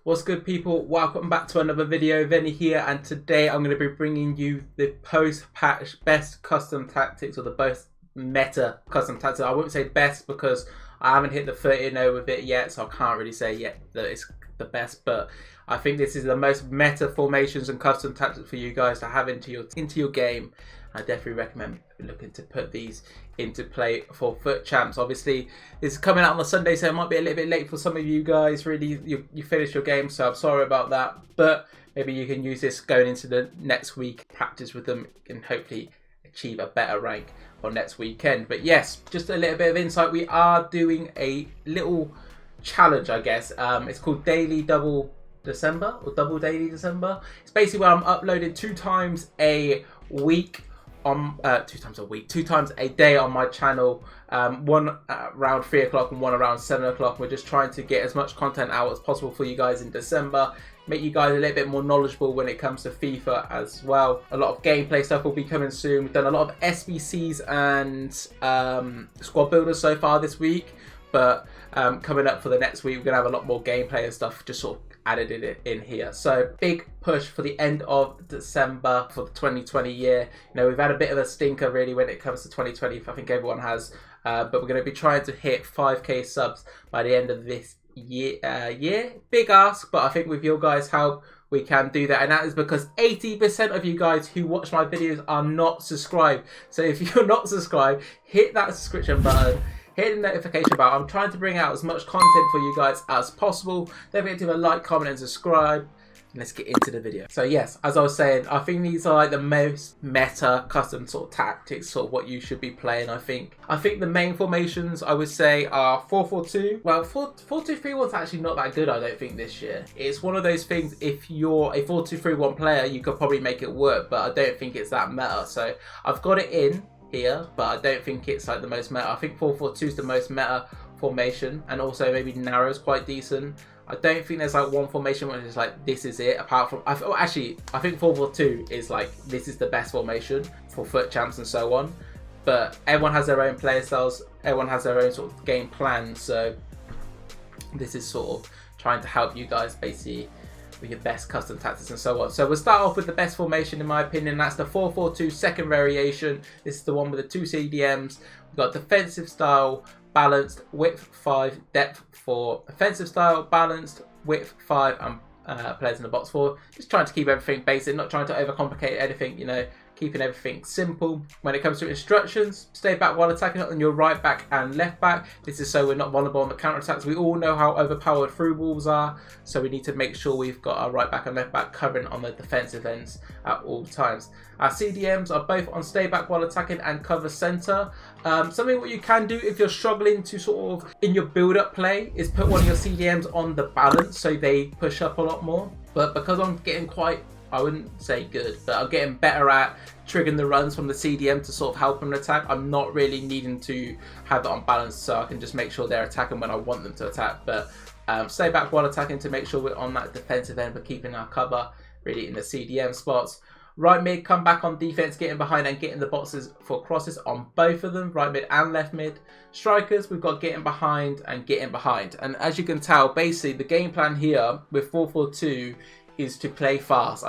What's good, people? Welcome back to another video. Venny here, and today I'm going to be bringing you the post-patch best custom tactics, or the best meta custom tactics. I wouldn't say best because I haven't hit the 30-0 with it yet, so I can't really say yet that it's the best, but I think this is the most meta formations and custom tactics for you guys to have into your game. I definitely recommend looking to put these into play for FUT Champs. Obviously, this is coming out on a Sunday, so it might be a little bit late for some of you guys. Really, you finished your game, so I'm sorry about that. But maybe you can use this going into the next week, practice with them, and hopefully achieve a better rank on next weekend. But yes, just a little bit of insight. We are doing a little challenge, I guess. It's called Daily Double December, or Double Daily December. It's basically where I'm uploading 2 times a week. 2 times a day on my channel, one around 3 o'clock and one around 7 o'clock. We're just trying to get as much content out as possible for you guys in December, make you guys a little bit more knowledgeable when it comes to FIFA as well. A lot of gameplay stuff will be coming soon. We've done a lot of SBCs and squad builders so far this week, but coming up for the next week, we're gonna have a lot more gameplay and stuff just sort of added it in here. So big push for the end of December for the 2020 year. You know, we've had a bit of a stinker really when it comes to 2020. I think everyone has, but we're going to be trying to hit 5k subs by the end of this year. Big ask, but I think with your guys' help we can do that, and that is because 80% of you guys who watch my videos are not subscribed. So if you're not subscribed, hit that subscription button, hit the notification bell. I'm trying to bring out as much content for you guys as possible. Don't forget to leave a like, comment and subscribe. And let's get into the video. So yes, as I was saying, I think these are like the most meta custom sort of tactics, sort of what you should be playing. I think the main formations I would say are 4-4-2. Well, 4-2-3-1 is actually not that good, I don't think, this year. It's one of those things, if you're a 4-2-3-1 player, you could probably make it work, but I don't think it's that meta. So I've got it in here, but I don't think it's like the most meta. I think 4-4-2 is the most meta formation, and also maybe narrow is quite decent. I don't think there's like one formation where it's like this is it, apart from I think 4-4-2 is like this is the best formation for FUT Champs and so on, but everyone has their own player styles, everyone has their own sort of game plan, so this is sort of trying to help you guys basically with your best custom tactics and so on. So we'll start off with the best formation in my opinion. That's the 4-4-2 second variation. This is the one with the 2 CDMs. We've got defensive style, balanced, width 5, depth 4. Offensive style, balanced, width 5, and players in the box 4. Just trying to keep everything basic, not trying to overcomplicate anything, you know, keeping everything simple. When it comes to instructions, stay back while attacking on your right back and left back. This is so we're not vulnerable on the counter attacks. We all know how overpowered through balls are, so we need to make sure we've got our right back and left back covering on the defensive ends at all times. Our CDMs are both on stay back while attacking and cover center. Something what you can do if you're struggling to sort of in your build-up play is put one of your CDMs on the balance so they push up a lot more. But because I'm getting quite, I wouldn't say good, but I'm getting better at triggering the runs from the CDM to sort of help them attack, I'm not really needing to have it on balance, so I can just make sure they're attacking when I want them to attack. But stay back while attacking to make sure we're on that defensive end, but keeping our cover really in the CDM spots. Right mid, come back on defense, getting behind and getting the boxes for crosses on both of them, right mid and left mid. Strikers, we've got getting behind and getting behind. And as you can tell, basically the game plan here with 4-4-2 is to play fast.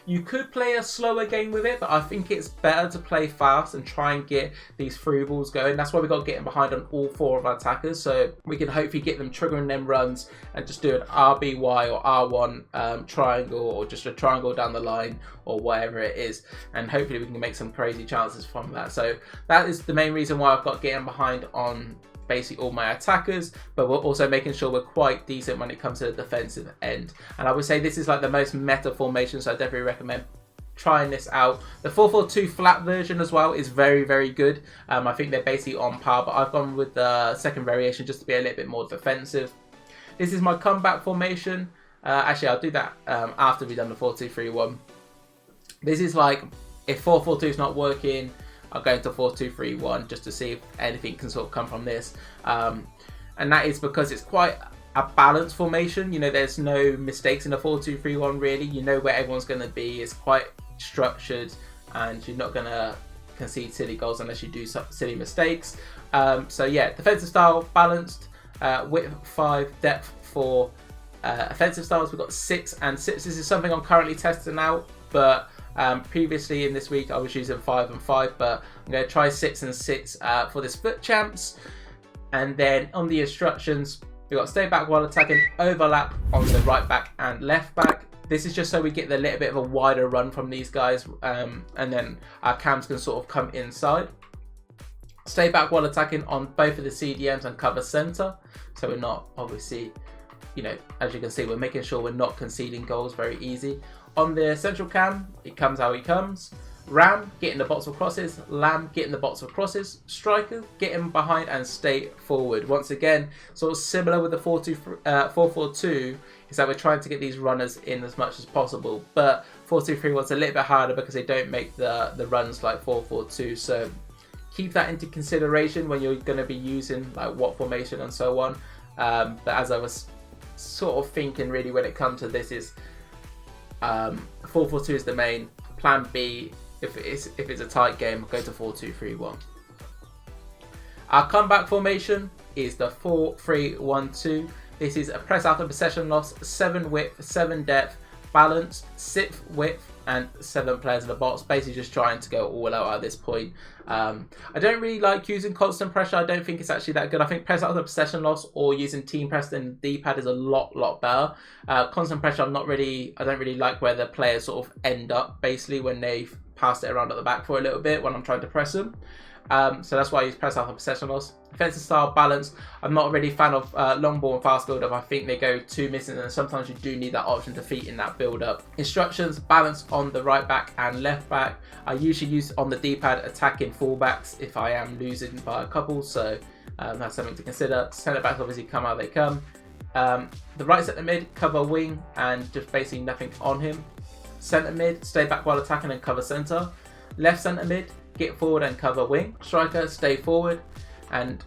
You could play a slower game with it, but I think it's better to play fast and try and get these through balls going. That's why we got getting behind on all 4 of our attackers, so we can hopefully get them triggering them runs and just do an RBY or R1 triangle, or just a triangle down the line, or whatever it is, and hopefully we can make some crazy chances from that. So that is the main reason why I've got getting behind on basically all my attackers, but we're also making sure we're quite decent when it comes to the defensive end. And I would say this is like the most meta formation, so I definitely recommend trying this out. The 4-4-2 flat version as well is very, very good. I think they're basically on par, but I've gone with the second variation just to be a little bit more defensive. This is my comeback formation. Actually, I'll do that after we've done the 4-2-3-1. This is like, if 4-4-2 is not working, I'll go into 4-2-3-1 just to see if anything can sort of come from this. And that is because it's quite a balanced formation. You know, there's no mistakes in a 4-2-3-1 really. You know where everyone's going to be. It's quite structured, and you're not going to concede silly goals unless you do some silly mistakes. So yeah, defensive style, balanced, width 5, depth 4, Offensive styles, we've got 6 and 6. This is something I'm currently testing out, but previously in this week I was using 5 and 5, but I'm going to try 6 and 6 for this FUT champs. And then on the instructions, we've got stay back while attacking, overlap on the right back and left back. This is just so we get a little bit of a wider run from these guys, and then our cams can sort of come inside. Stay back while attacking on both of the CDMs and cover center, so we're not, obviously, you know, as you can see, we're making sure we're not conceding goals very easy. On the central cam, it comes how he comes. Ram, get in the box of crosses. Lamb, get in the box of crosses. Striker, get in behind and stay forward. Once again, sort of similar with the 4-4-2, is that we're trying to get these runners in as much as possible. But 4-2-3 was a little bit harder because they don't make the runs like 4-4-2. So keep that into consideration when you're going to be using like what formation and so on. But as I was sort of thinking, really, when it comes to this, is 4-4-2 is the main. Plan B, if it's a tight game, go to 4-2-3-1. Our comeback formation is the 4-3-1-2. This is a press after possession loss, 7 width, 7 depth, balance, 6 width, and 7 players in the box. Basically just trying to go all out at this point. I don't really like using constant pressure. I don't think it's actually that good. I think press after possession loss or using team press in the D-pad is a lot better. Constant pressure, I don't really like where the players sort of end up basically when they've passed it around at the back for a little bit when I'm trying to press them. So that's why I use press after possession loss. Defensive style, balance. I'm not really a fan of long ball and fast build up. I think they go too missing, and sometimes you do need that option to feed in that build up. Instructions, balance on the right back and left back. I usually use on the D-pad attacking fullbacks if I am losing by a couple, so that's something to consider. Centre backs obviously come how they come. The right centre mid, cover wing and just basically nothing on him. Centre mid, stay back while attacking and cover centre. Left centre mid, get forward and cover wing. Striker, stay forward and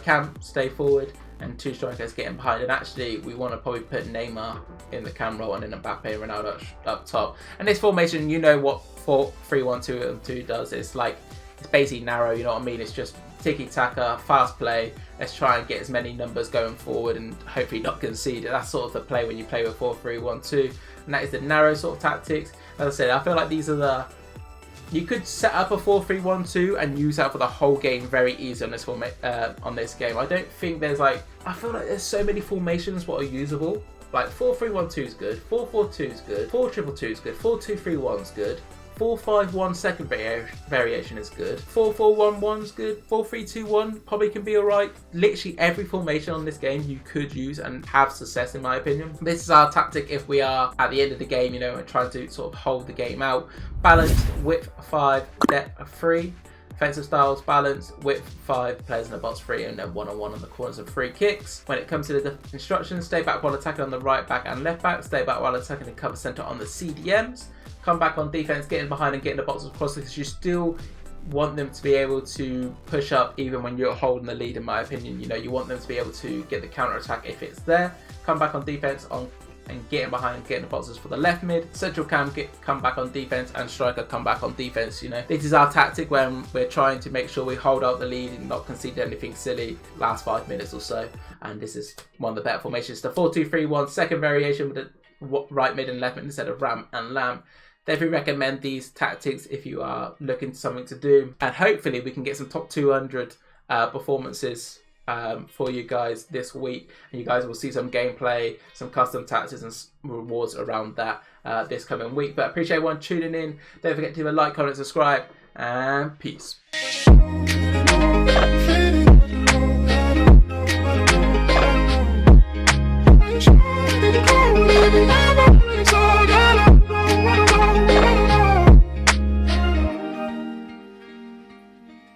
cam, stay forward, and 2 strikers getting behind. And actually we want to probably put Neymar in the cam role and then Mbappe and Ronaldo up top. And this formation, you know what 4-3-1-2 does. It's basically narrow, you know what I mean? It's just tiki-taka, fast play. Let's try and get as many numbers going forward and hopefully not concede. That's sort of the play when you play with 4-3-1-2. And that is the narrow sort of tactics. As I said, I feel like these are the... You could set up a 4-3-1-2 and use that for the whole game very easy on this game. I don't think there's I feel like there's so many formations what are usable. Like 4-3-1-2 is good, 4-4-2 is good, 4-2-2 is good, 4-2-3-1 is good, 4-5-1 second variation is good, 4-4-1-1 is good, 4-3-2-1 probably can be alright. Literally every formation on this game you could use and have success in my opinion. This is our tactic if we are at the end of the game, you know, and trying to sort of hold the game out. Balanced, width 5, depth 3. Offensive styles, balance, width 5, players in the box 3, and then 1-on-1 on the corners of free kicks. When it comes to the instructions, stay back while attacking on the right back and left back, stay back while attacking and cover centre on the CDMs. Come back on defense, get in behind and get in the box of crosses, because you still want them to be able to push up even when you're holding the lead, in my opinion. You know, you want them to be able to get the counter attack if it's there. Come back on defense and get in behind and get in the boxes for the left mid. Central cam, come back on defense, and striker come back on defense. You know, this is our tactic when we're trying to make sure we hold out the lead and not concede anything silly last 5 minutes or so. And this is one of the better formations. The 4-2-3-1 second variation with the right mid and left mid instead of Ram and Lamb. Definitely recommend these tactics if you are looking for something to do, and hopefully we can get some top 200 performances for you guys this week, and you guys will see some gameplay, some custom tactics and rewards around that this coming week. But I appreciate everyone tuning in. Don't forget to leave a like, comment, subscribe, and peace.